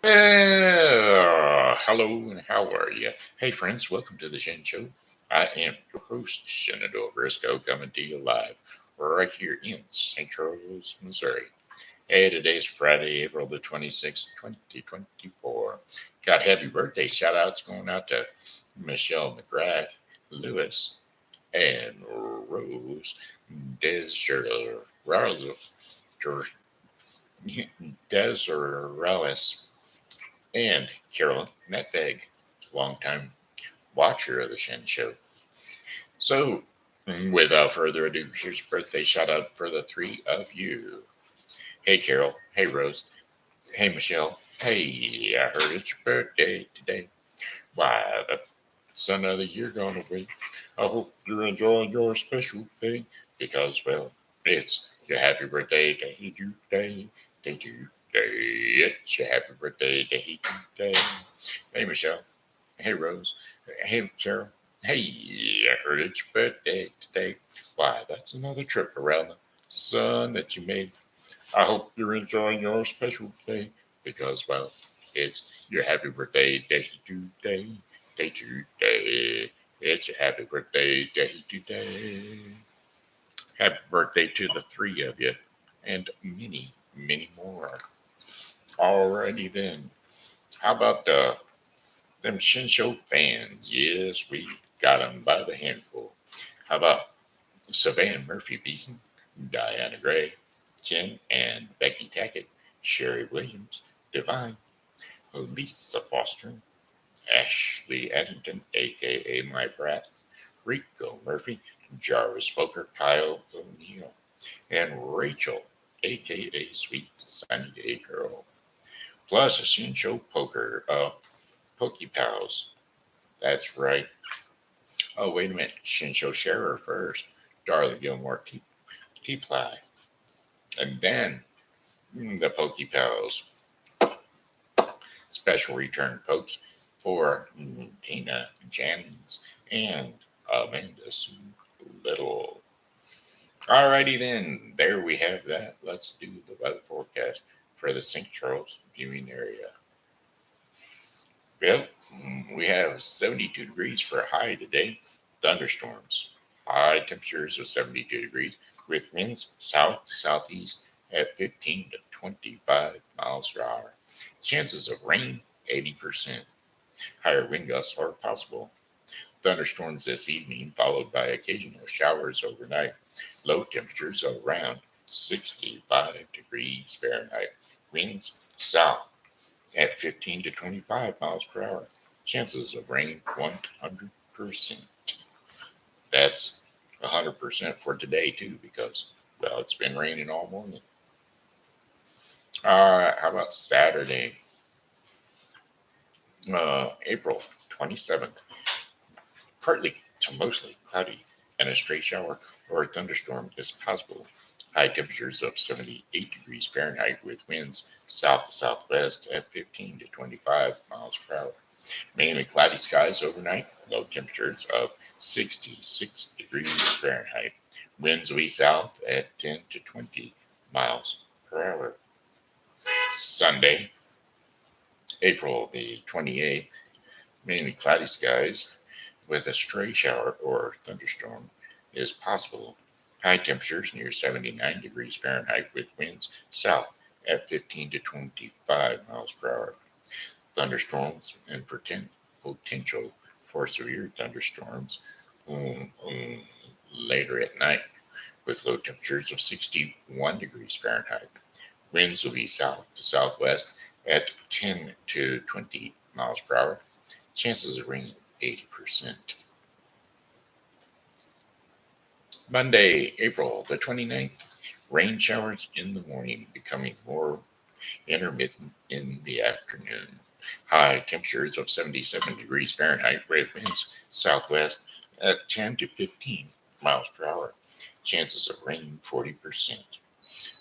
Hello and how are you? Hey friends, welcome to the Shen Show. I am your host, Shen, a.k.a. coming to you live right here in St. Charles, Missouri. Hey, today's Friday, April the 26th, 2024. Got happy birthday shout outs going out to Michelle McGrath, Lewis, and Rose Desjarlais, Desjarlais, and Carolyn Natvig, longtime watcher of the Shen Show. So, without further ado, here's a birthday shout out for the three of you. Hey, Carol. Hey, Rose. Hey, Michelle. Hey, I heard it's your birthday today. Why, that's another year gone away. I hope you're enjoying your special day because, well, it's your happy birthday day today. Day today. It's your happy birthday day today. Hey, Michelle. Hey, Rose. Hey, Cheryl. Hey, I heard it's your birthday today. Why, that's another trip around the sun that you made. I hope you're enjoying your special day because, well, it's your happy birthday day today. Day today. It's your happy birthday day today. Happy birthday to the three of you and many, many more. Alrighty then. How about them Shinsho fans? Yes, we got them by the handful. How about Savann Murphy Beason, Diana Gray, Ken and Becky Tackett, Sherry Williams, Divine, Lisa Foster, Ashley Addington, a.k.a. McGrath, Rico Murphy, Jarvis Poker, Kyle O'Neill, and Rachel, a.k.a. Sweet Sunny Day Girl. Plus a Shinsho Poker, Pokey Pals. That's right. Oh, wait a minute. Shinsho Sharer first. Darla Gilmore, Teply. And then the Pokey Pals. Special return folks for Tina Jannings and Amanda Sue Little. Alrighty then, there we have that. Let's do the weather forecast for the St. Charles viewing area. Well, we have 72 degrees for a high today. Thunderstorms. High temperatures of 72 degrees with winds south to southeast at 15 to 25 miles per hour. Chances of rain 80%. Higher wind gusts are possible. Thunderstorms this evening, followed by occasional showers overnight. Low temperatures around 65 degrees Fahrenheit. Winds south at 15 to 25 miles per hour. Chances of rain 100%. That's 100% for today, too, because, well, it's been raining all morning. All right, how about Saturday, April 27th? Partly to mostly cloudy, and a stray shower or a thunderstorm is possible. High temperatures of 78 degrees Fahrenheit with winds south to southwest at 15 to 25 miles per hour. Mainly cloudy skies overnight, low temperatures of 66 degrees Fahrenheit. Winds will be south at 10 to 20 miles per hour. Sunday, April the 28th, mainly cloudy skies with a stray shower or thunderstorm is possible. High temperatures near 79 degrees Fahrenheit with winds south at 15 to 25 miles per hour. Thunderstorms and potential for severe thunderstorms later at night with low temperatures of 61 degrees Fahrenheit. Winds will be south to southwest at 10 to 20 miles per hour. Chances of rain 80%. Monday, April the 29th. Rain showers in the morning, becoming more intermittent in the afternoon. High temperatures of 77 degrees Fahrenheit with winds southwest at 10 to 15 miles per hour. Chances of rain 40%.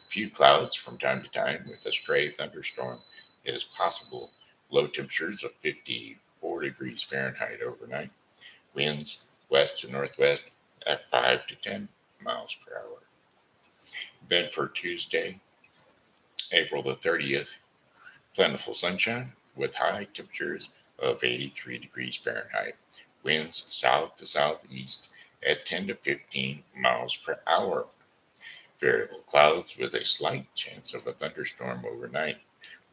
Few clouds from time to time with a stray thunderstorm is possible. Low temperatures of 54 degrees Fahrenheit overnight. Winds west to northwest at 5 to 10 miles per hour. Then for Tuesday, April the 30th, Plentiful sunshine with high temperatures of 83 degrees Fahrenheit. Winds south to southeast at 10 to 15 miles per hour. Variable clouds with a slight chance of a thunderstorm overnight.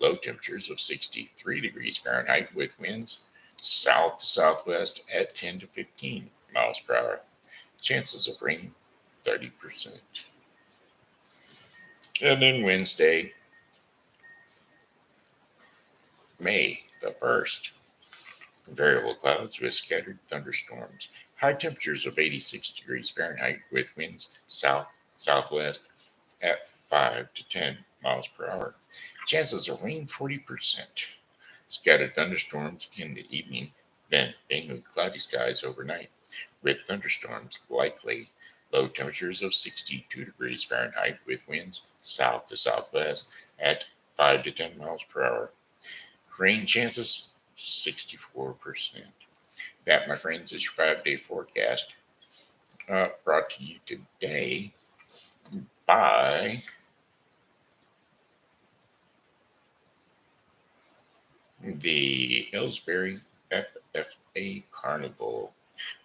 Low temperatures of 63 degrees Fahrenheit with winds south to southwest at 10 to 15 miles per hour. Chances of rain 30%. And then Wednesday, May the 1st, variable clouds with scattered thunderstorms. High temperatures of 86 degrees Fahrenheit with winds south southwest at 5 to 10 miles per hour. Chances of rain 40%. Scattered thunderstorms in the evening, then mainly cloudy skies overnight with thunderstorms likely. Low temperatures of 62 degrees Fahrenheit with winds south to southwest at 5 to 10 miles per hour. Rain chances 64%. That, my friends, is your 5-day forecast brought to you today by the Ellsbury FFA Carnival.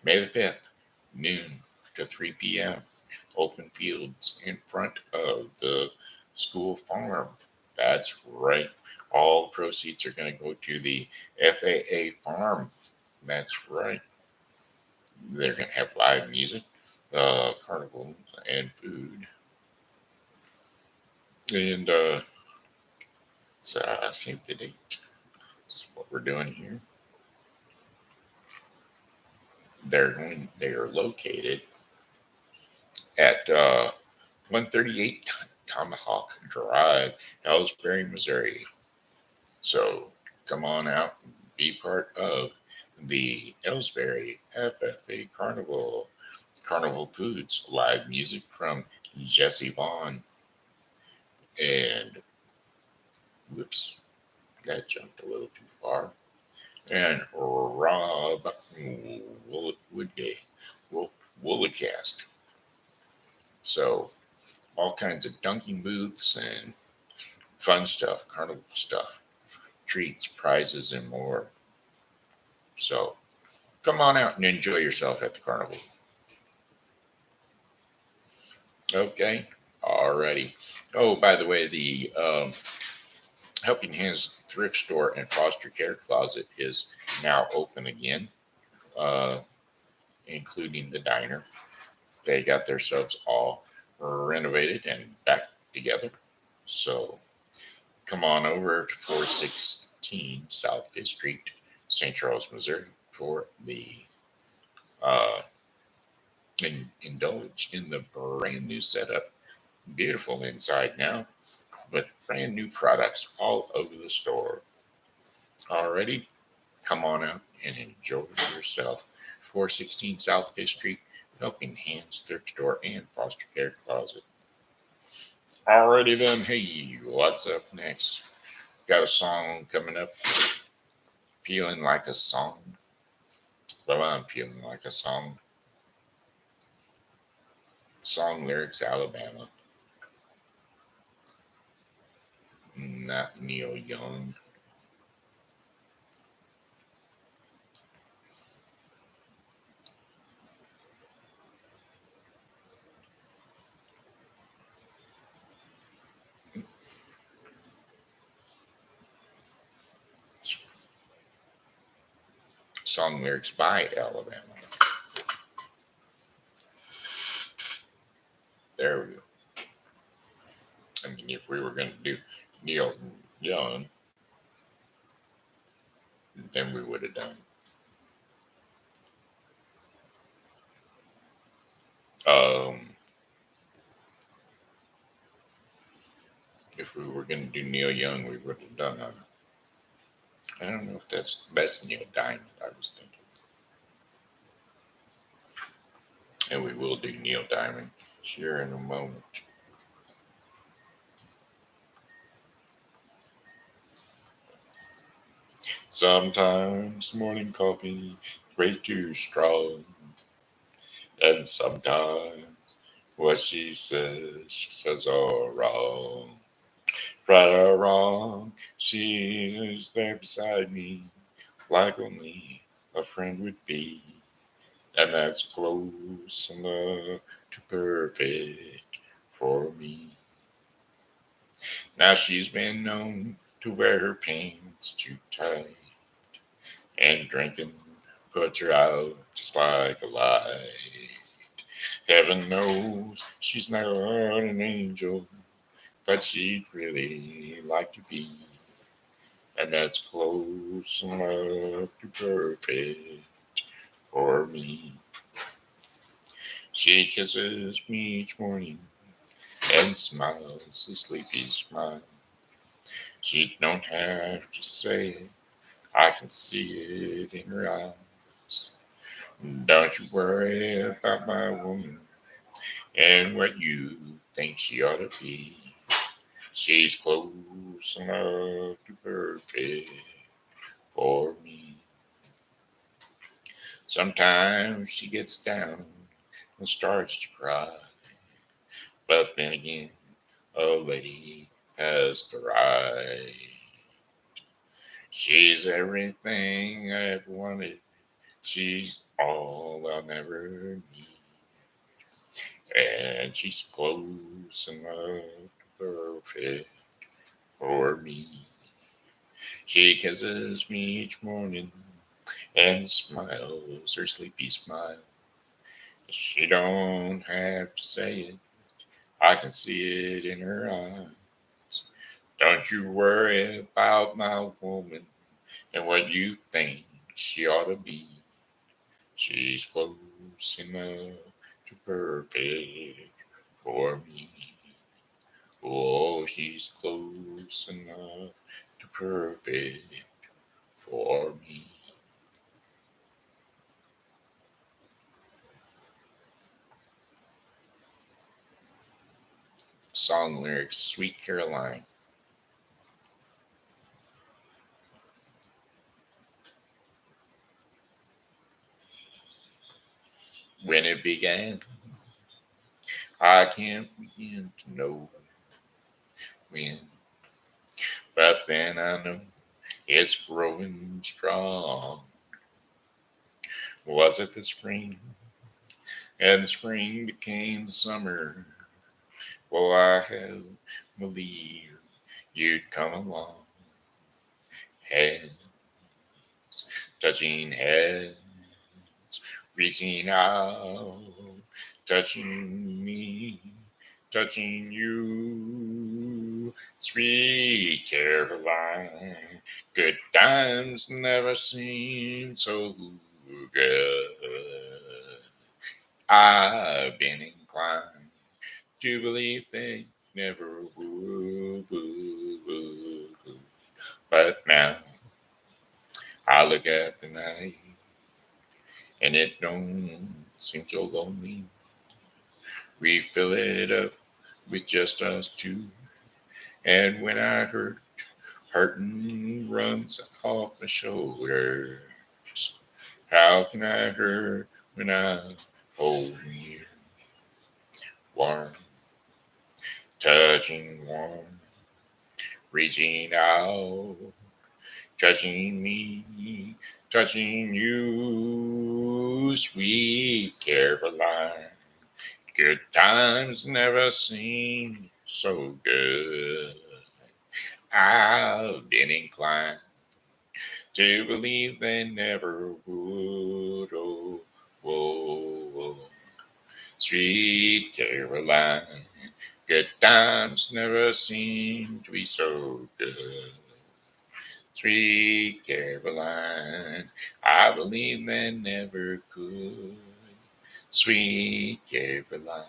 May the 5th, noon to 3 p.m. Open fields in front of the school farm. That's right. All proceeds are going to go to the FAA farm. That's right. They're going to have live music, carnival, and food. And save the date. That's what we're doing here. They are located at 138 Tomahawk Drive, Ellsbury, Missouri. So come on out and be part of the Ellsbury FFA Carnival. Carnival Foods, live music from Jesse Vaughn. And whoops, that jumped a little too far. And Rob Woodgate, Woollicast. So all kinds of dunking booths and fun stuff, carnival stuff, treats, prizes, and more. So come on out and enjoy yourself at the carnival. Okay, alrighty. Oh, by the way, the Helping Hands thrift store and foster care closet is now open again, uh, including the diner. They got themselves all renovated and back together. So come on over to 416 South Fifth Street, St. Charles, Missouri, for the uh, indulge in the brand new setup. Beautiful inside now, with brand new products all over the store. Already, come on out and enjoy yourself. 416 South Fifth Street, Helping Hands Thrift Store and Foster Care Closet. Alrighty then, hey, what's up next? Got a song coming up. Feeling like a song. Well, I'm feeling like a song. Song lyrics, Alabama. Not Neil Young. Song lyrics by Alabama. There we go. I mean, if we were going to do Neil Young, then we would have done. If we were going to do Neil Young, we would have done. I don't know if that's Neil Diamond. I was thinking, and we will do Neil Diamond here in a moment. Sometimes morning coffee is way too strong, and sometimes what she says all wrong. Right or wrong, she's there beside me, like only a friend would be. And that's close enough to perfect for me. Now she's been known to wear her pants too tight, and drinking puts her out just like a light. Heaven knows she's not an angel, but she'd really like to be. And that's close enough to perfect for me. She kisses me each morning and smiles a sleepy smile. She don't have to say it, I can see it in her eyes. Don't you worry about my woman and what you think she ought to be. She's close enough to perfect for me. Sometimes she gets down and starts to cry, but then again, a lady has the right. She's everything I've wanted. She's all I'll never need. And she's close enough to perfect for me. She kisses me each morning and smiles her sleepy smile. She don't have to say it, I can see it in her eyes. Don't you worry about my woman and what you think she ought to be. She's close enough to perfect for me. Oh, she's close enough to perfect for me. Song lyrics, Sweet Caroline. When it began, I can't begin to know when, but then I know it's growing strong. Was it the spring? And the spring became the summer. Well, I have believed you'd come along. Hands touching heads, reaching out, touching me, touching you. Sweet Caroline, good times never seemed so good. I've been inclined to believe they never would. But now I look at the night and it don't seem so lonely. We fill it up with just us two. And when I hurting runs off my shoulders. How can I hurt when I'm holding you? Warm, touching warm, reaching out, touching me, touching you, sweet Caroline. Good times never seem so good. I've been inclined to believe they never would. Oh, whoa, whoa. Sweet Caroline, good times never seem to be so good. Sweet Caroline, I believe they never could. Sweet Caroline.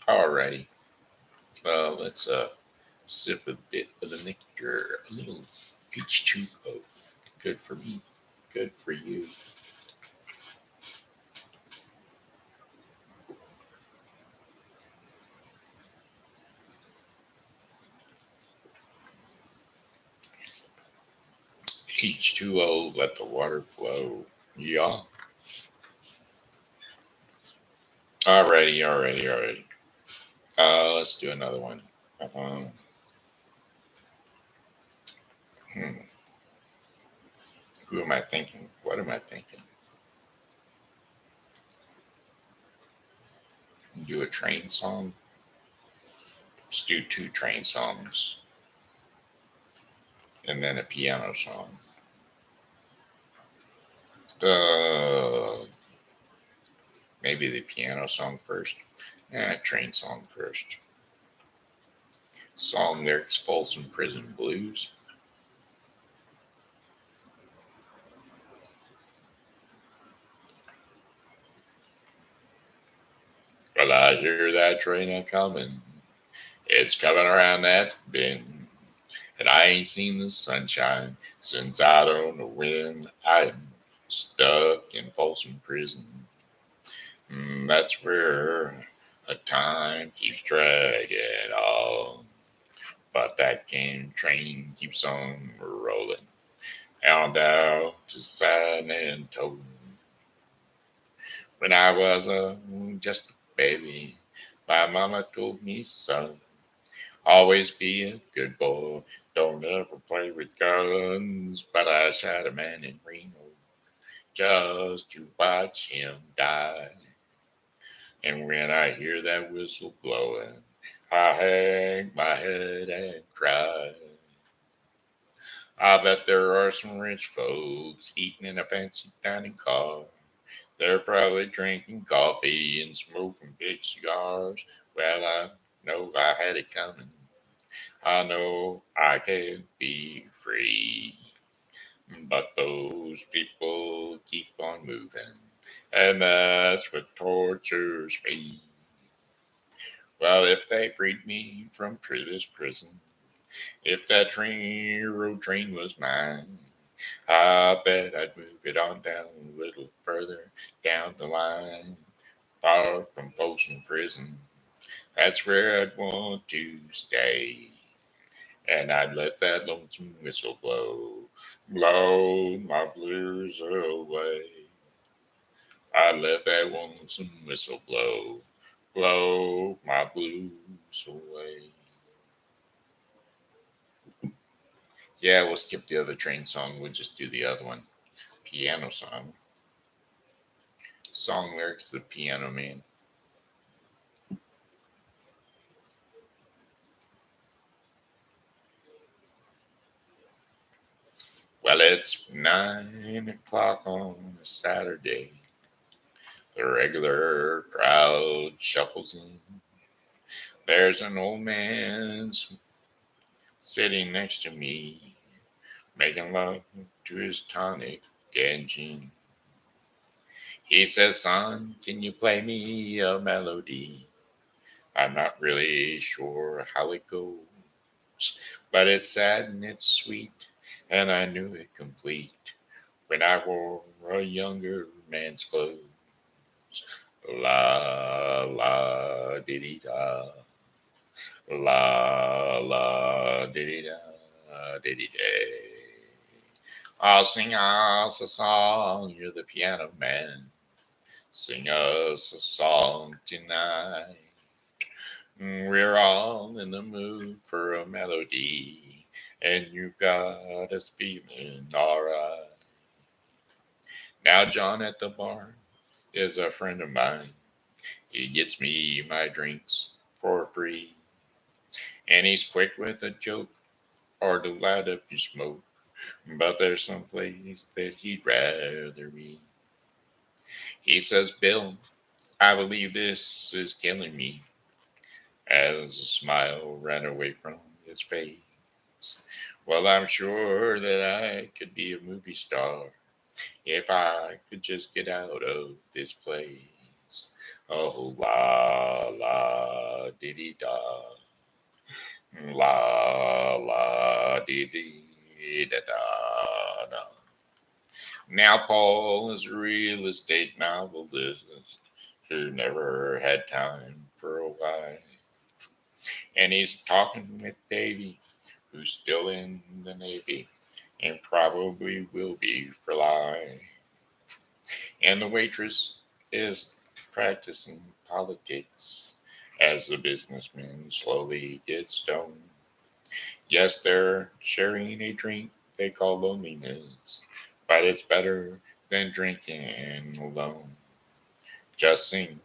Alrighty, well, let's sip a bit of the nectar, a little H2O. Good for me, good for you. H2O, let the water flow. Yeah. Alrighty. Let's do another one. Uh, hmm, who am I thinking? What am I thinking? Do a train song? Let's do two train songs and then a piano song. Uh, maybe the piano song first. Train song first. Song lyrics: Folsom Prison Blues. Well, I hear that train a coming. It's coming around that bend. And I ain't seen the sunshine since I don't know when. I'm stuck in Folsom Prison. That's where a time keeps dragging on. But that train keeps on rolling on down to San Antonio. When I was just a baby, my mama told me, son, always be a good boy. Don't ever play with guns. But I shot a man in Reno just to watch him die. And when I hear that whistle blowing, I hang my head and cry. I bet there are some rich folks eating in a fancy dining car. They're probably drinking coffee and smoking big cigars. Well, I know I had it coming. I know I can be free. But those people keep on moving. And that's what tortures me. Well, if they freed me from this prison, if that road train was mine, I bet I'd move it on down a little further down the line, far from Folsom Prison. That's where I'd want to stay. And I'd let that lonesome whistle blow my blues away. I'd let that lonesome whistle blow my blues away. Yeah, we'll skip the other train song. We'll just do the other one. Piano song. Song lyrics: The Piano Man. Well, it's 9 o'clock on a Saturday. The regular crowd shuffles in. There's an old man sitting next to me, making love to his tonic and gin. He says, son, can you play me a melody? I'm not really sure how it goes, but it's sad and it's sweet, and I knew it complete when I wore a younger man's clothes. La la diddy da, la la diddy da diddy day. I'll sing us a song, you're the piano man. Sing us a song tonight. We're all in the mood for a melody, and you got us feeling alright. Now, John at the bar is a friend of mine. He gets me my drinks for free, and he's quick with a joke or to light up your smoke. But there's some place that he'd rather be. He says, Bill, I believe this is killing me. As a smile ran away from his face. Well, I'm sure that I could be a movie star if I could just get out of this place. Oh, la, la, diddy da. La, la, diddy da da da. Now, Paul is a real estate novelist who never had time for a wife. And he's talking with Davy, who's still in the Navy and probably will be for life. And the waitress is practicing politics as the businessman slowly gets stoned. Yes, they're sharing a drink they call loneliness, but it's better than drinking alone. Just sing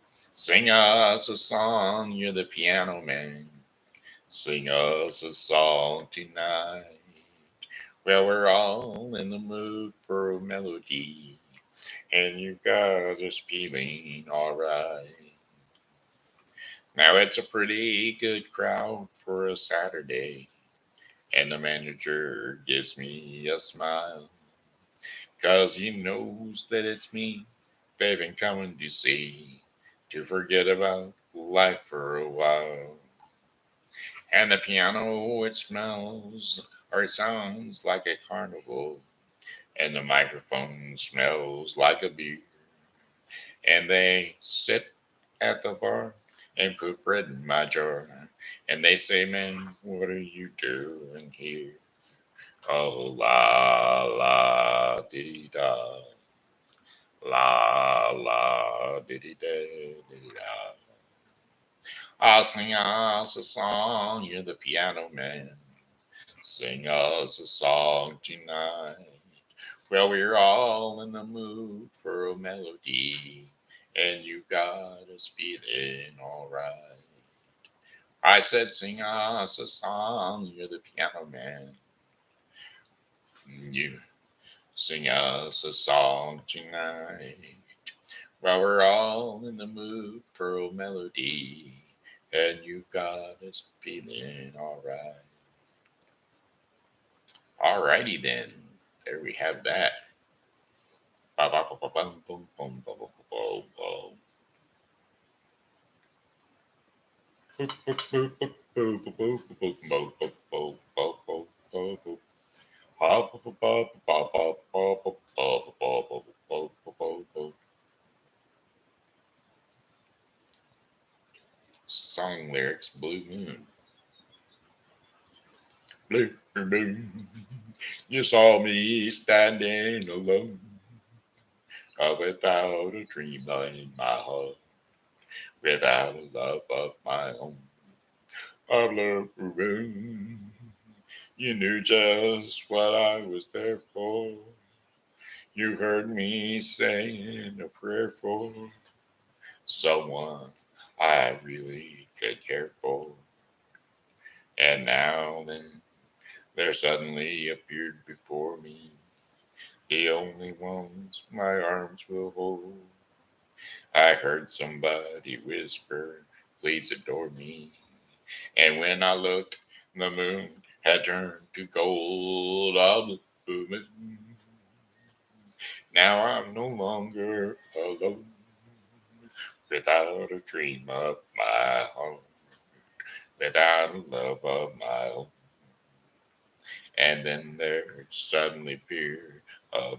us a song, you're the piano man. Sing us a song tonight. Well, we're all in the mood for a melody, and you got us feeling alright. Now it's a pretty good crowd for a Saturday, and the manager gives me a smile, 'cause he knows that it's me they've been coming to see, to forget about life for a while. And the piano, it smells, or it sounds like a carnival, and the microphone smells like a beer. And they sit at the bar and put bread in my jar, and they say, "Man, what are you doing here?" Oh, la la dee da, la la dee da dee da. I'll sing us a song, you're the piano man. Sing us a song tonight. Well, we're all in the mood for a melody, and you got us feeling alright. I said, sing us a song, you're the piano man. You sing us a song tonight. Well, we're all in the mood for a melody, and you got us feeling alright. Alrighty then, there we have that. Song lyrics: Blue Moon. Blue moon, you saw me standing alone, without a dream in my heart, without a love of my own. A blue moon, you knew just what I was there for. You heard me saying a prayer for someone I really could care for. And now then, there suddenly appeared before me the only ones my arms will hold. I heard somebody whisper, "Please adore me." And when I looked, the moon had turned to gold. Ah, blue moon. Now I'm no longer alone, without a dream of my own, without a love of my own. And then there suddenly appeared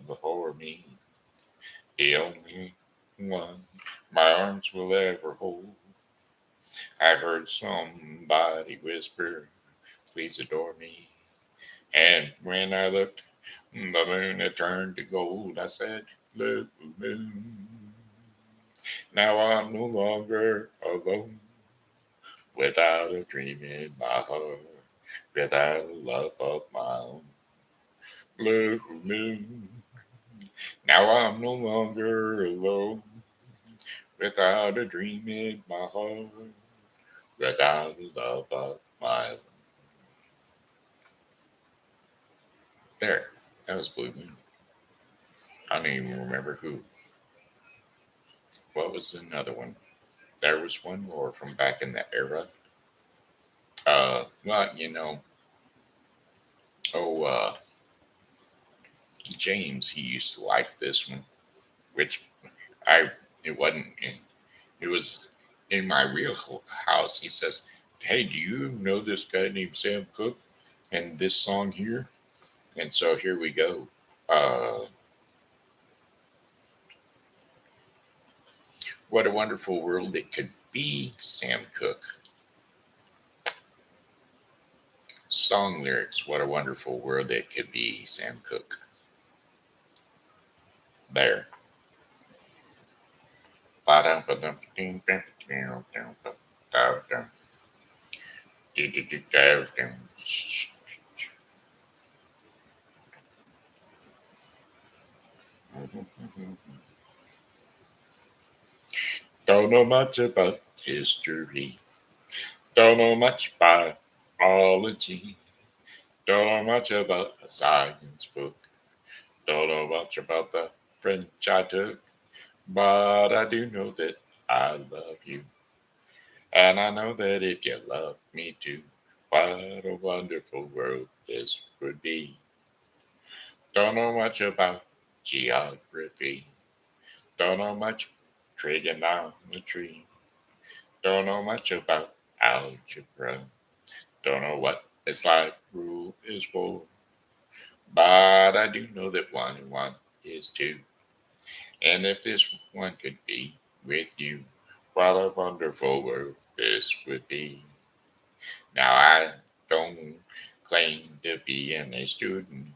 before me the only one my arms will ever hold. I heard somebody whisper, "Please adore me." And when I looked, the moon had turned to gold. I said, "Blue moon." Now I'm no longer alone, without a dream in my heart, without a love of my own. Blue moon. Now I'm no longer alone, without a dream in my heart, without a love of my own. There, that was Blue Moon. I don't even remember who. What was another one? There was one more from back in the era. Well, oh, James, he used to like this one, which I, it wasn't, it was in my real house. He says, "Hey, do you know this guy named Sam Cooke and this song here?" And so here we go. Uh, what a wonderful world it could be, Sam Cooke. Song lyrics, what a wonderful world it could be, Sam Cooke. There. Don't know much about history. Don't know much biology. Don't know much about a science book. Don't know much about the French I took. But I do know that I love you. And I know that if you love me too, what a wonderful world this would be. Don't know much about geography. Don't know much trigonometry. Don't know much about algebra. Don't know what a slide rule is for. But I do know that 1 and 1 is 2. And if this one could be with you, what a wonderful world this would be. Now, I don't claim to be a student,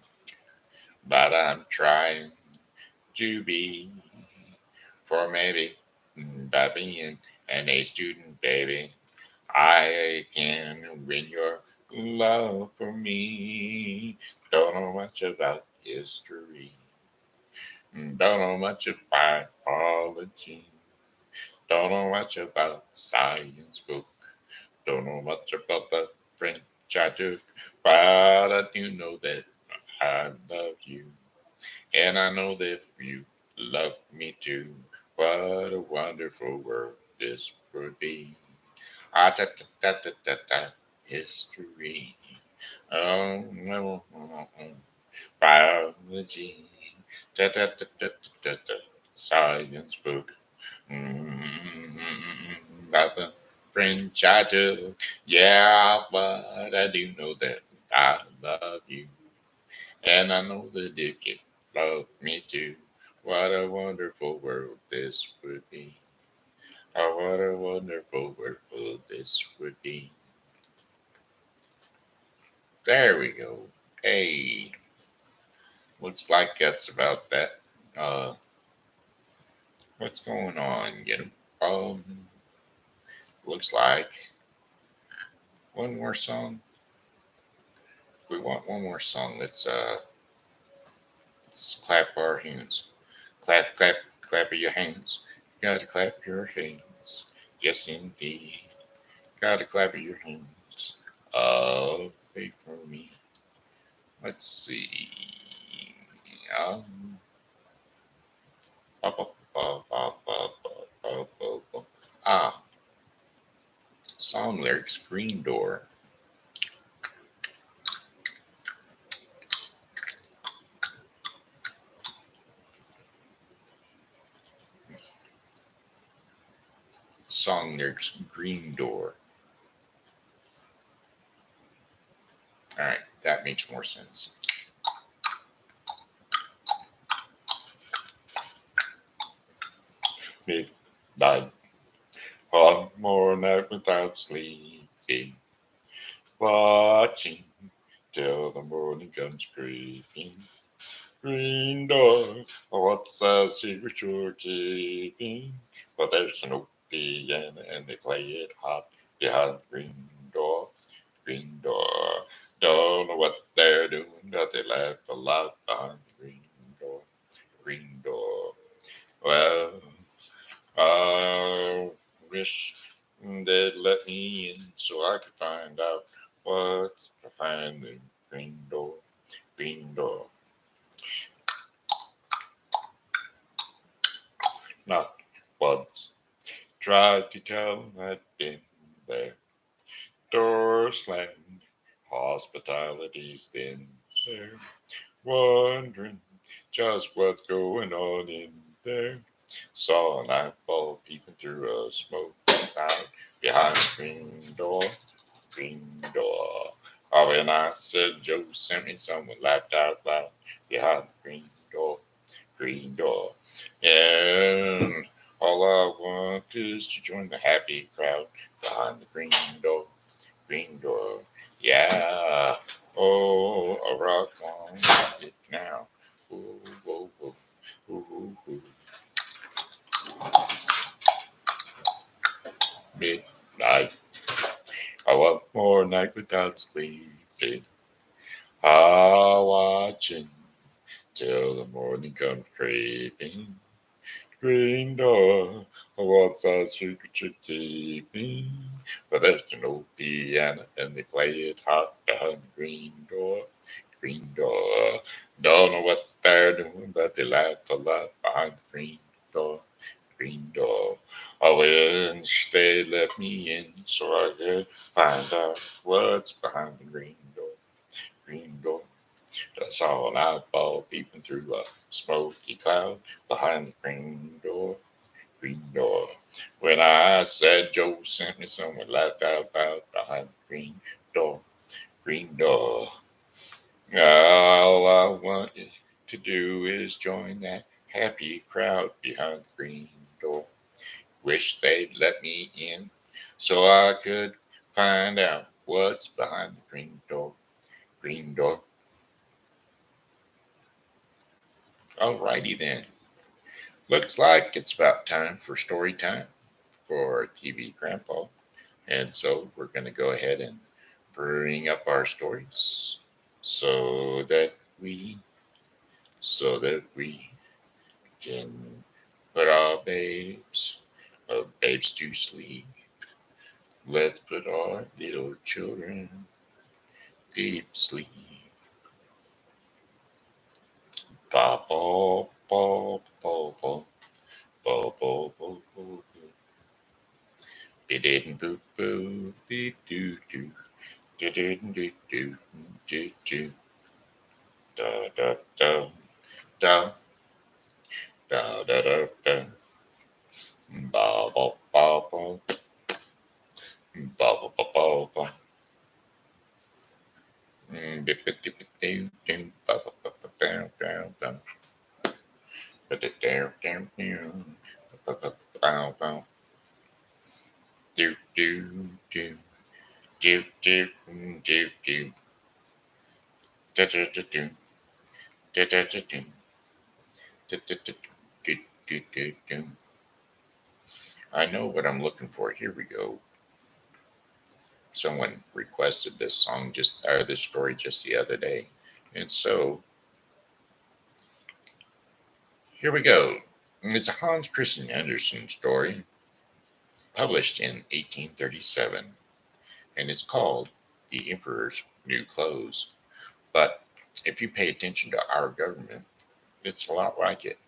but I'm trying to be. For maybe by being an A student, baby, I can win your love for me. Don't know much about history. Don't know much about biology. Don't know much about science book. Don't know much about the French I took. But I do know that I love you. And I know that if you love me too, what a wonderful world this would be. Ah, ta, ta, ta, ta, ta, ta, history. Oh, no, biology. Ta, ta, ta, ta, ta, ta, ta, science book. About the French I took. Yeah, but I do know that I love you. And I know that if you love me too, what a wonderful world this would be. Oh, what a wonderful world this would be. There we go. Hey, looks like that's about that. Uh, what's going on? Looks like one more song. If we want one more song, let's clap our hands. Clap, clap, clap your hands. You gotta clap your hands. Yes, indeed. Gotta clap your hands. Wait for me. Let's see. Um, ba, ba, ba, ba, ba, ba, ba, ba, ba. Ah, song lyrics, Green Door. Song lyrics, Green Door. All right, that makes more sense. Midnight, one more night without sleeping, watching till the morning comes creeping. Green door, what's the secret you're keeping? Well, there's an piano and they play it hot behind the green door. Green door, don't know what they're doing, but they laugh a lot behind the green door. Green door. Well, I wish they'd let me in so I could find out what's behind the green door. Green door. Not once. Tried to tell I'd been there. Door slammed. Hospitality's thin there. Wondering just what's going on in there. Saw an eyeball peeping through a smoke cloud behind the green door. Green door. Oh, and I said Joe sent me someone laughed out loud behind the green door. Green door. And all I want is to join the happy crowd behind the green door. Green door. Yeah. Oh, a rock on it now. Ooh, whoa, whoa. Ooh, ooh. Midnight. night without sleeping, watching till the morning comes creeping. Green door, what's our secret you're keeping? But there's an old piano and they play it hot behind the green door. Green door, don't know what they're doing, but they laugh a lot behind the green door. Green door, I wish they let me in so I could find out what's behind the green door. Green door. I saw an eyeball peeping through a smoky cloud behind the green door. Green door. When I said Joe sent me, someone laughed out loud behind the green door. Green door. All I want you to do is join that happy crowd behind the green door. Wish they'd let me in so I could find out what's behind the green door. Green door. Alrighty then. Looks like it's about time for story time for TV Grandpa. And so we're going to go ahead and bring up our stories so that we we can put our babes to sleep. Let's put our little children deep to sleep. Ba ba ba ba ba ba ba ba ba. Be didn't boo boo be doo doo. Do do do do do do. Da da da da da da da da. Ba ba ba ba ba ba ba ba ba. Bip bip dip dip doo doo. Ba ba ba ba ba ba ba. Ba da da da da. Ba ba ba ba. Do do do do do do do. Da da da do. Da da da do. Da da da do do do do. I know what I'm looking for. Here we go. Someone requested this song this story just the other day. And so here we go. It's a Hans Christian Andersen story published in 1837, and it's called The Emperor's New Clothes. But if you pay attention to our government, it's a lot like it.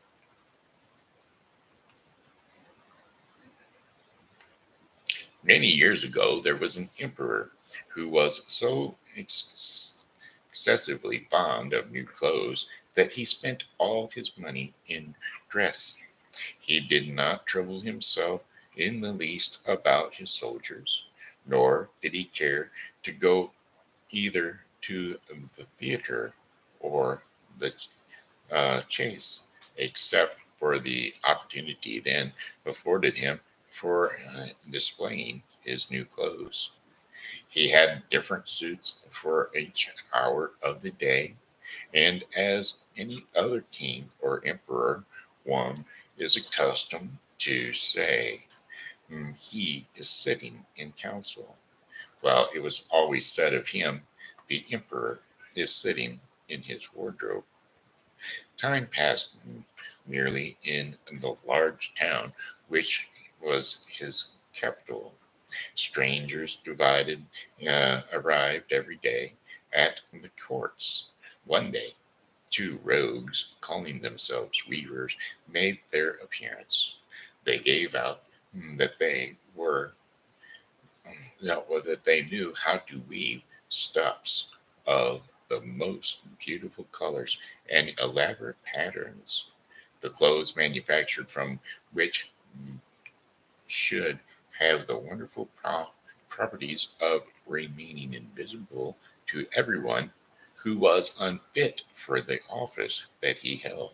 Many years ago, there was an emperor who was so excessively fond of new clothes that he spent all his money in dress. He did not trouble himself in the least about his soldiers, nor did he care to go either to the theater or the chase, except for the opportunity then afforded him for displaying his new clothes. He had different suits for each hour of the day, and as any other king or emperor, one is accustomed to say, he is sitting in council, while it was always said of him, the emperor is sitting in his wardrobe. Time passed merely in the large town which was his capital. Strangers arrived every day at the courts. One day, two rogues, calling themselves weavers, made their appearance. They gave out that that they knew how to weave stuffs of the most beautiful colors and elaborate patterns. The clothes manufactured from which should have the wonderful properties of remaining invisible to everyone who was unfit for the office that he held,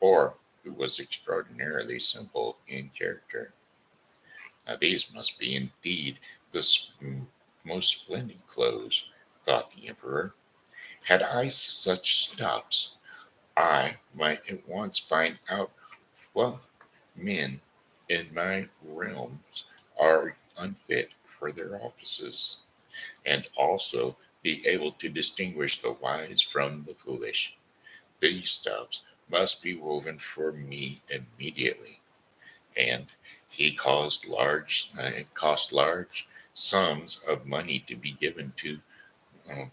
or who was extraordinarily simple in character. Now, these must be indeed the most splendid clothes, thought the emperor. Had I such stuffs, I might at once find out what men in my realms are unfit for their offices. and also be able to distinguish the wise from the foolish. These stuffs must be woven for me immediately. And he cost large sums of money to be given to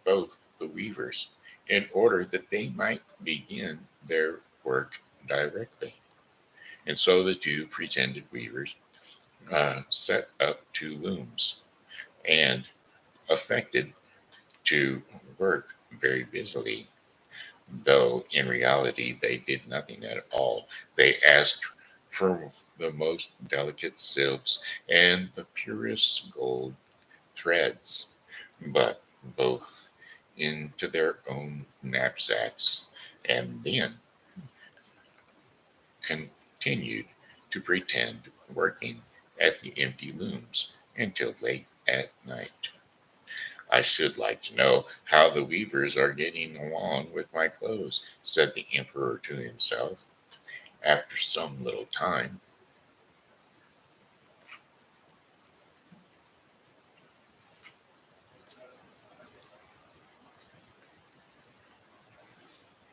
both the weavers in order that they might begin their work directly. And so the two pretended weavers set up two looms and affected to work very busily, though in reality they did nothing at all. They asked for the most delicate silks and the purest gold threads, but both into their own knapsacks, and then continued to pretend working at the empty looms until late at night. I should like to know how the weavers are getting along with my clothes, said the emperor to himself. After some little time,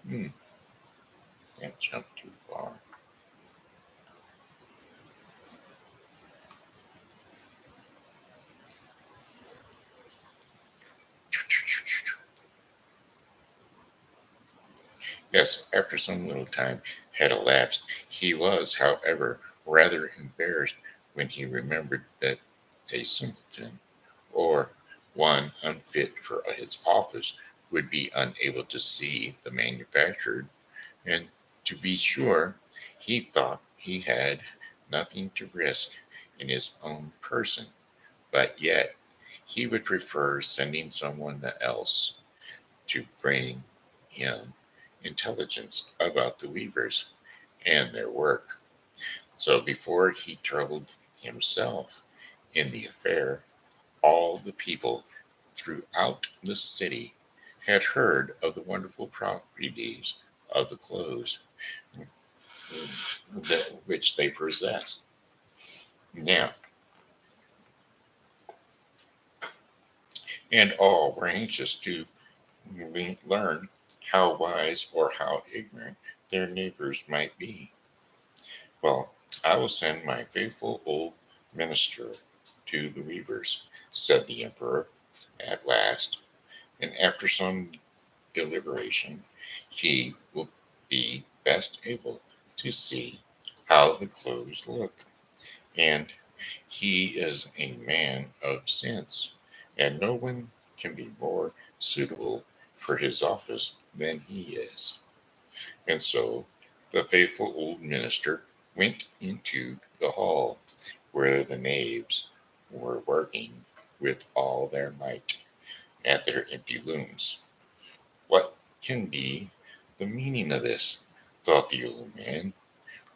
hmm, that jumped too far. Yes, after some little time had elapsed, he was, however, rather embarrassed when he remembered that a simpleton, or one unfit for his office, would be unable to see the manufactured, and to be sure, he thought he had nothing to risk in his own person, but yet he would prefer sending someone else to bring him intelligence about the weavers and their work. So before he troubled himself in the affair, all the people throughout the city had heard of the wonderful properties of the clothes which they possessed. Now, and all were anxious to learn how wise or how ignorant their neighbors might be. Well, I will send my faithful old minister to the weavers, said the emperor at last, and after some deliberation, he will be best able to see how the clothes look. And he is a man of sense, and no one can be more suitable for his office than he is. And so the faithful old minister went into the hall where the knaves were working with all their might at their empty looms. What can be the meaning of this? Thought the old man,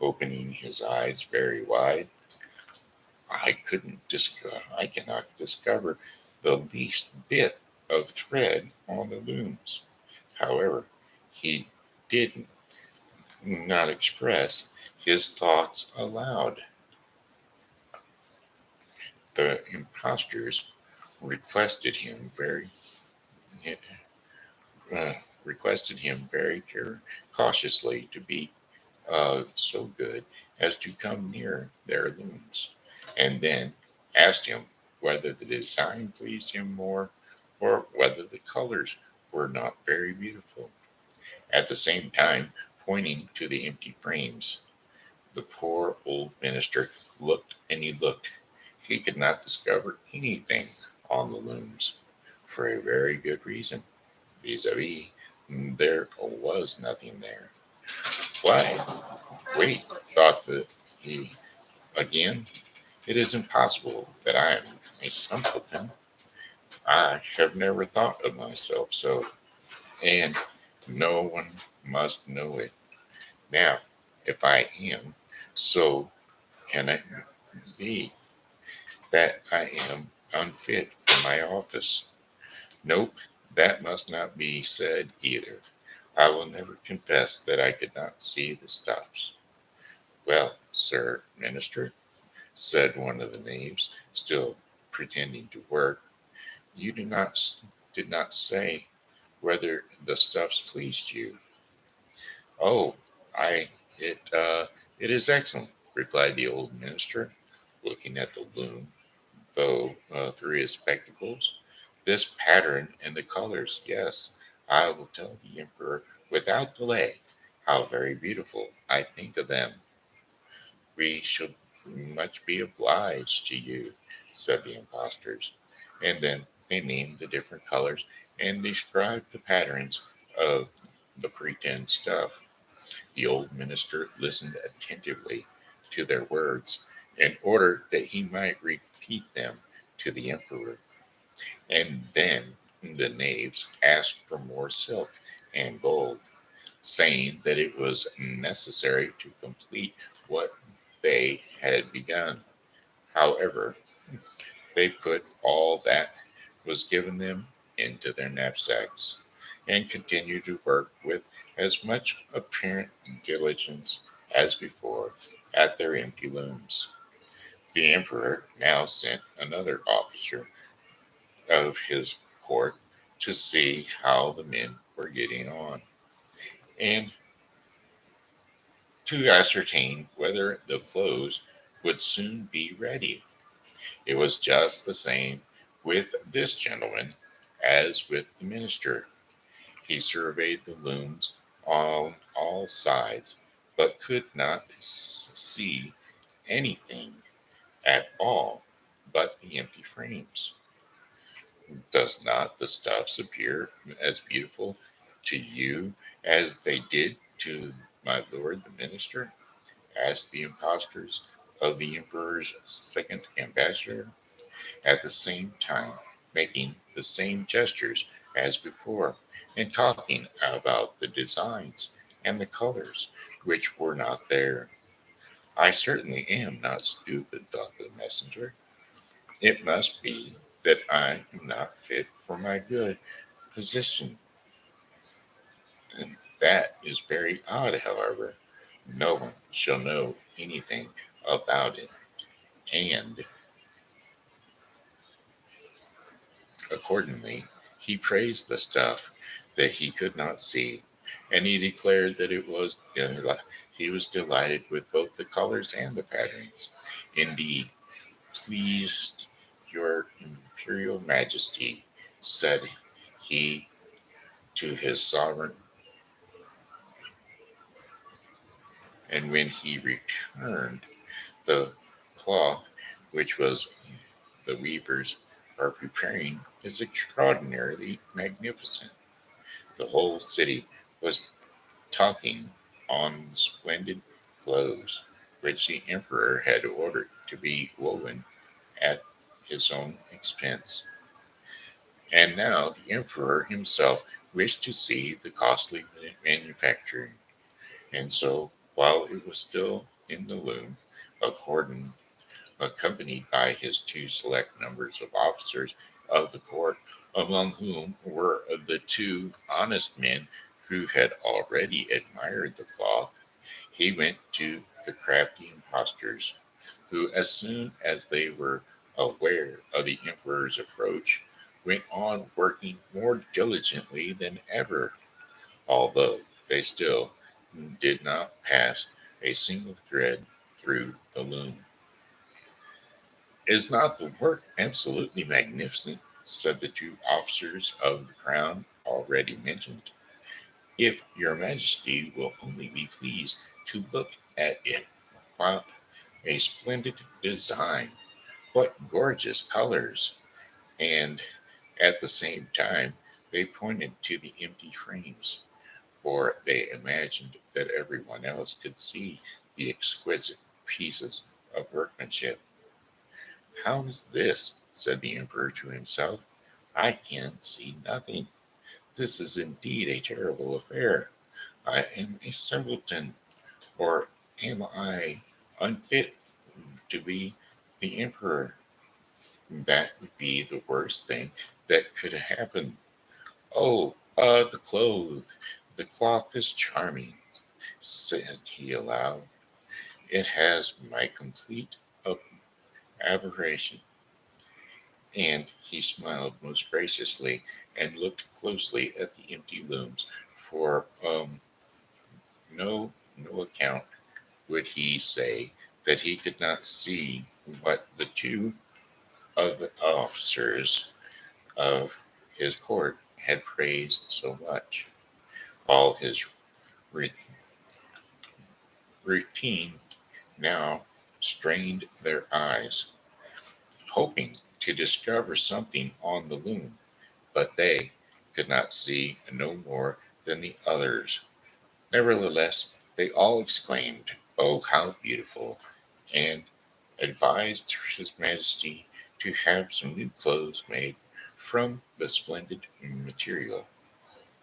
opening his eyes very wide. I cannot discover the least bit of thread on the looms. However, he did not express his thoughts aloud. The impostors requested him very uh, requested him very cautiously to be so good as to come near their looms, and then asked him whether the design pleased him more or whether the colors were not very beautiful, at the same time pointing to the empty frames. The poor old minister looked and he looked. He could not discover anything on the looms, for a very good reason. Vis-a-vis, there was nothing there. Why, wait, thought he again. It is impossible that I am a simpleton. I have never thought of myself so, and no one must know it. Now, if I am, so can it be that I am unfit for my office? Nope, that must not be said either. I will never confess that I could not see the stuffs. Well, sir minister, said one of the knaves, still pretending to work, You did not say whether the stuffs pleased you. Oh, I it it is excellent, replied the old minister, looking at the loom, though through his spectacles. This pattern and the colors, yes, I will tell the emperor without delay how very beautiful I think of them. We shall much be obliged to you, said the impostors. And then they named the different colors and described the patterns of the pretend stuff. The old minister listened attentively to their words in order that he might repeat them to the emperor. And then the knaves asked for more silk and gold, saying that it was necessary to complete what they had begun. However, they put all that was given them into their knapsacks and continued to work with as much apparent diligence as before at their empty looms. The emperor now sent another officer of his court to see how the men were getting on and to ascertain whether the clothes would soon be ready. It was just the same with this gentleman as with the minister. He surveyed the looms on all sides, but could not see anything at all but the empty frames. Does not the stuffs appear as beautiful to you as they did to my lord the minister? Asked the impostors of the emperor's second ambassador, at the same time making the same gestures as before, and talking about the designs and the colors which were not there. I certainly am not stupid, thought the messenger. It must be that I am not fit for my good position. And that is very odd, however. No one shall know anything about it. And accordingly, he praised the stuff that he could not see, and he declared that he was delighted with both the colors and the patterns. Indeed, pleased your imperial majesty, said he to his sovereign, and when he returned the cloth which was the weavers are preparing is extraordinarily magnificent. The whole city was talking on the splendid clothes which the emperor had ordered to be woven at his own expense. And now the emperor himself wished to see the costly manufacturing, and so while it was still in the loom, according accompanied by his two select numbers of officers of the court, among whom were the two honest men who had already admired the cloth, he went to the crafty impostors, who, as soon as they were aware of the emperor's approach, went on working more diligently than ever, although they still did not pass a single thread through the loom. Is not the work absolutely magnificent? Said the two officers of the crown already mentioned. If your majesty will only be pleased to look at it, what a splendid design, what gorgeous colors! And at the same time, they pointed to the empty frames, for they imagined that everyone else could see the exquisite pieces of workmanship. How is this? Said the emperor to himself. I can see nothing. This is indeed a terrible affair. I am a simpleton, or am I unfit to be the emperor? That would be the worst thing that could happen. Oh, the clothes. The cloth is charming, said he aloud. It has my complete aberration. And he smiled most graciously and looked closely at the empty looms. For no account would he say that he could not see what the two of the officers of his court had praised so much. All his ri- routine now strained their eyes, hoping to discover something on the loom, but they could not see no more than the others. Nevertheless, they all exclaimed, "Oh, how beautiful!" and advised His Majesty to have some new clothes made from the splendid material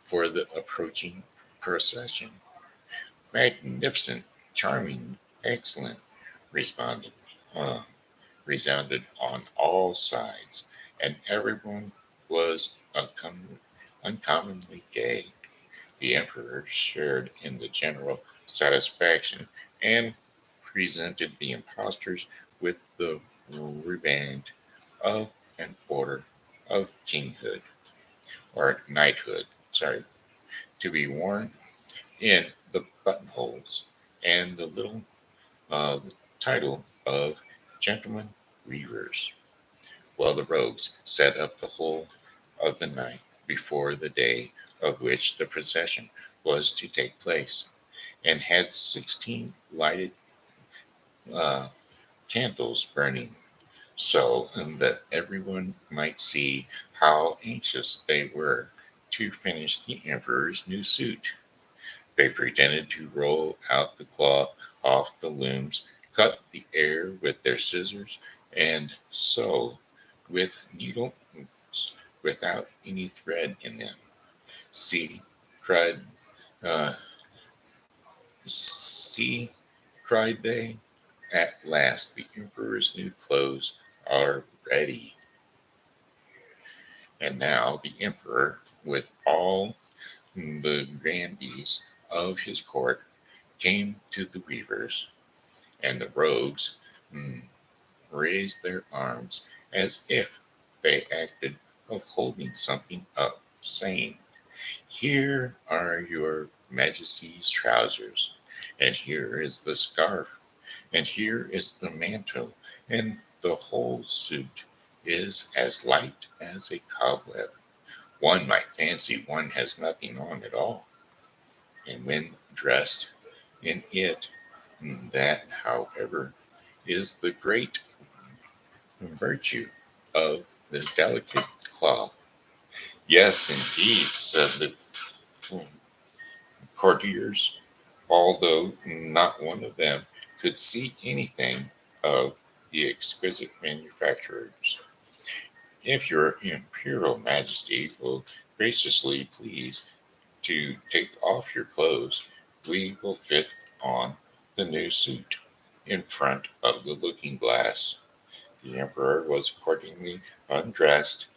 for the approaching procession. Magnificent, charming, excellent, responded, uh, resounded on all sides, and everyone was uncommonly gay. The emperor shared in the general satisfaction and presented the impostors with the riband of an order of kinghood or knighthood, sorry, to be worn in the buttonholes, and the little title of gentlemen weavers, while the rogues set up the whole of the night before the day of which the procession was to take place, and had 16 lighted uh, candles burning, so that everyone might see how anxious they were to finish the emperor's new suit. They pretended to roll out the cloth off the looms, cut the air with their scissors, and sew with needles without any thread in them. See, cried, uh, see, cried they, at last the emperor's new clothes are ready. And now the emperor, with all the grandees of his court, came to the weavers, and the rogues mm, raised their arms as if they acted of holding something up, saying, "Here are your majesty's trousers, and here is the scarf, and here is the mantle, and the whole suit is as light as a cobweb. One might fancy one has nothing on at all, and when dressed in it, that, however, is the great virtue of the delicate cloth." "Yes, indeed," said the courtiers, although not one of them could see anything of the exquisite manufacturers. "If your imperial majesty will graciously please to take off your clothes, we will fit on the new suit in front of the looking glass." The emperor was accordingly undressed,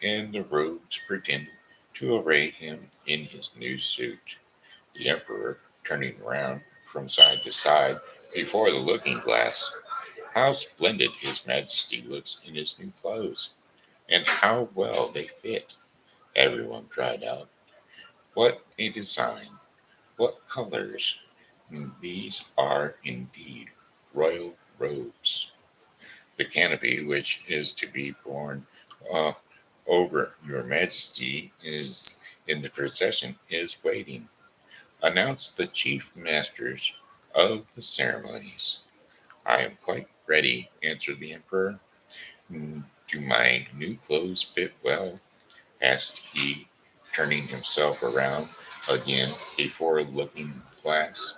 and the rogues pretended to array him in his new suit. The emperor, turning round from side to side before the looking glass, "How splendid his majesty looks in his new clothes, and how well they fit!" everyone cried out. "What a design! What colors! These are indeed royal robes. The canopy which is to be borne uh, over your majesty is in the procession is waiting," announced the chief masters of the ceremonies. "I am quite ready," answered the emperor. "Do my new clothes fit well?" asked he, turning himself around again before the looking glass,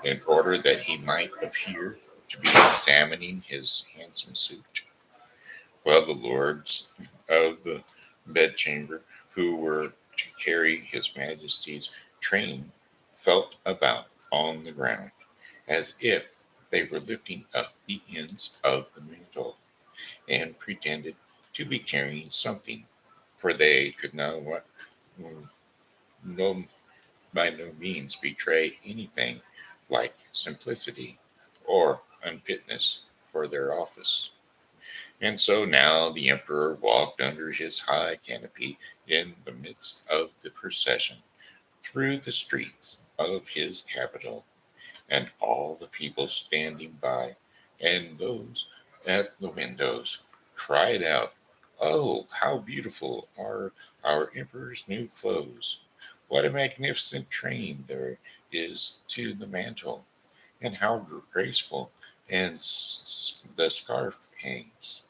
in order that he might appear to be examining his handsome suit. Well, the lords of the bedchamber, who were to carry his majesty's train, felt about on the ground, as if they were lifting up the ends of the mantle, and pretended to be carrying something, for they could no, by no means betray anything like simplicity or unfitness for their office. And so now the emperor walked under his high canopy in the midst of the procession through the streets of his capital, and all the people standing by and those at the windows cried out, "Oh, how beautiful are our emperor's new clothes! What a magnificent train there is to the mantle, and how graceful and the scarf hangs.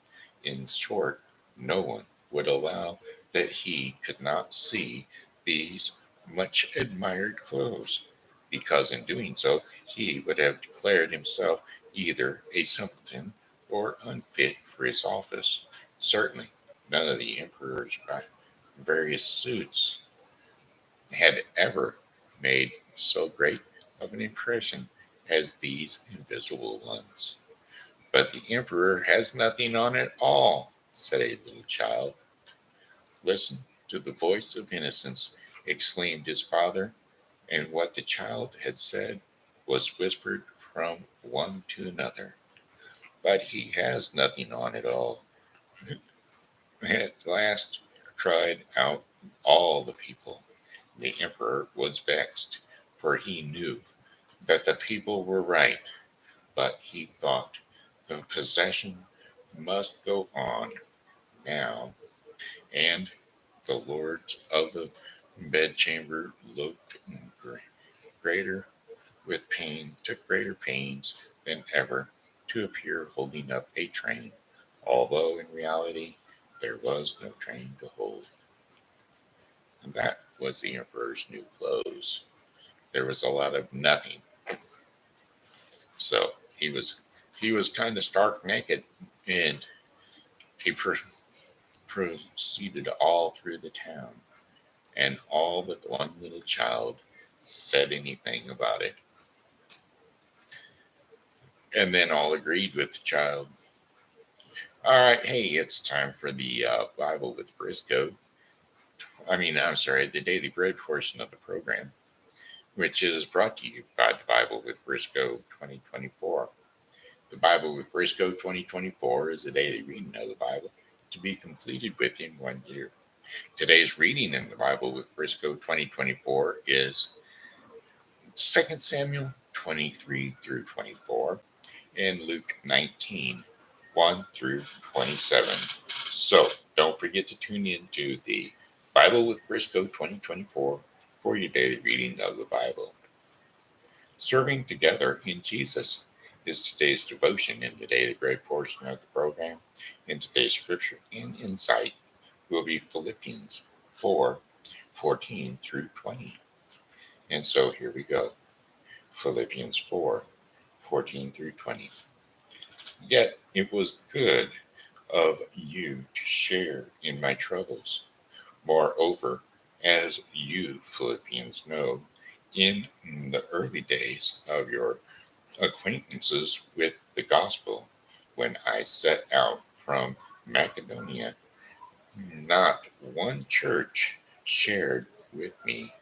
In short, no one would allow that he could not see these much admired clothes, because in doing so he would have declared himself either a simpleton or unfit for his office. Certainly, none of the emperor's various suits had ever made so great of an impression as these invisible ones. But the emperor has nothing on at all, said a little child. Listen to the voice of innocence, exclaimed his father, and what the child had said was whispered from one to another. But he has nothing on at all. At last cried out all the people. The emperor was vexed, for he knew that the people were right, but he thought the procession must go on now, and the lords of the bedchamber looked greater took greater pains than ever to appear holding up a train, although in reality there was no train to hold. And that was the emperor's new clothes. There was a lot of nothing. So he was kind of stark naked, and he proceeded all through the town, and all but one little child said anything about it. And then all agreed with the child. All right, hey, it's time for the Bible with Briscoe. I'm sorry, the Daily Bread portion of the program, which is brought to you by the Bible with Briscoe 2024. The Bible with Briscoe 2024 is a daily reading of the Bible to be completed within 1 year. Today's reading in the Bible with Briscoe 2024 is 2 Samuel 23 through 24 and Luke 19 1 through 27. So don't forget to tune in to the Bible with Briscoe 2024 for your daily reading of the Bible. Serving together in Jesus is today's devotion in the daily bread portion of the program. And today's scripture and insight will be Philippians 4:14 through 20. And so here we go. Philippians 4:14 through 20. Yet it was good of you to share in my troubles. Moreover, as you Philippians know, in the early days of your acquaintances with the gospel, when I set out from Macedonia, not one church shared with me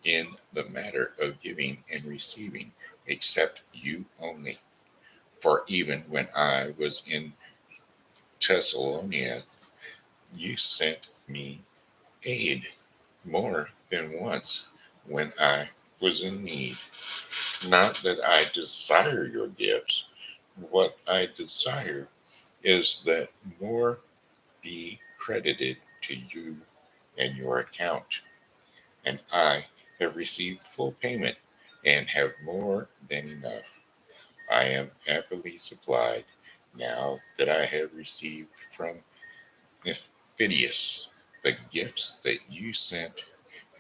in the matter of giving and receiving, except you only. For even when I was in Thessalonica, you sent me aid more than once when I was in need. Not that I desire your gifts. What I desire is that more be credited to you and your account. And I have received full payment and have more than enough. I am amply supplied now that I have received from Phidias the gifts that you sent,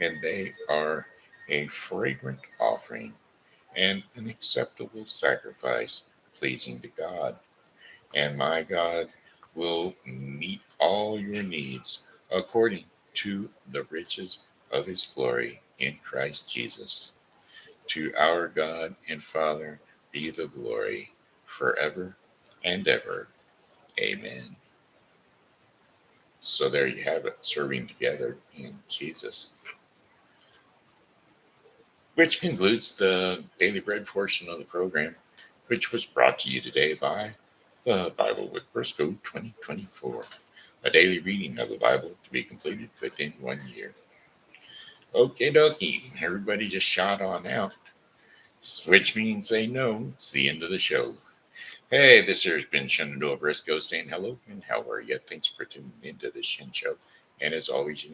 and they are a fragrant offering and an acceptable sacrifice pleasing to God. And my God will meet all your needs according to the riches of his glory in Christ Jesus. To our God and Father be the glory forever and ever. Amen. So there you have it, serving together in Jesus. Which concludes the Daily Bread portion of the program, which was brought to you today by The Bible with Briscoe 2024. A daily reading of the Bible to be completed within 1 year. Okay, dokie. Everybody just shot on out, which means they know it's the end of the show. Hey, this here's been Shenandoah Briscoe saying hello and how are you? Thanks for tuning into the Shen Show. And as always,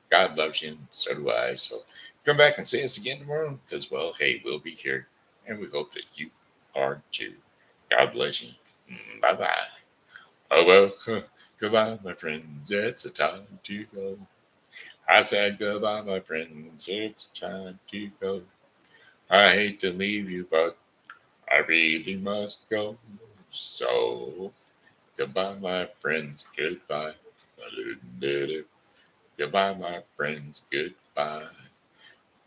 God loves you and so do I. So come back and see us again tomorrow because, well, hey, we'll be here and we hope that you are too. God bless you. Bye bye. Oh, well, goodbye, my friends. It's a time to go. I said goodbye, my friends. It's time to go. I hate to leave you, but I really must go. So, goodbye, my friends. Goodbye. Goodbye, my friends. Goodbye.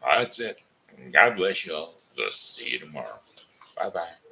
That's it. God bless you all. We'll see you tomorrow. Bye bye.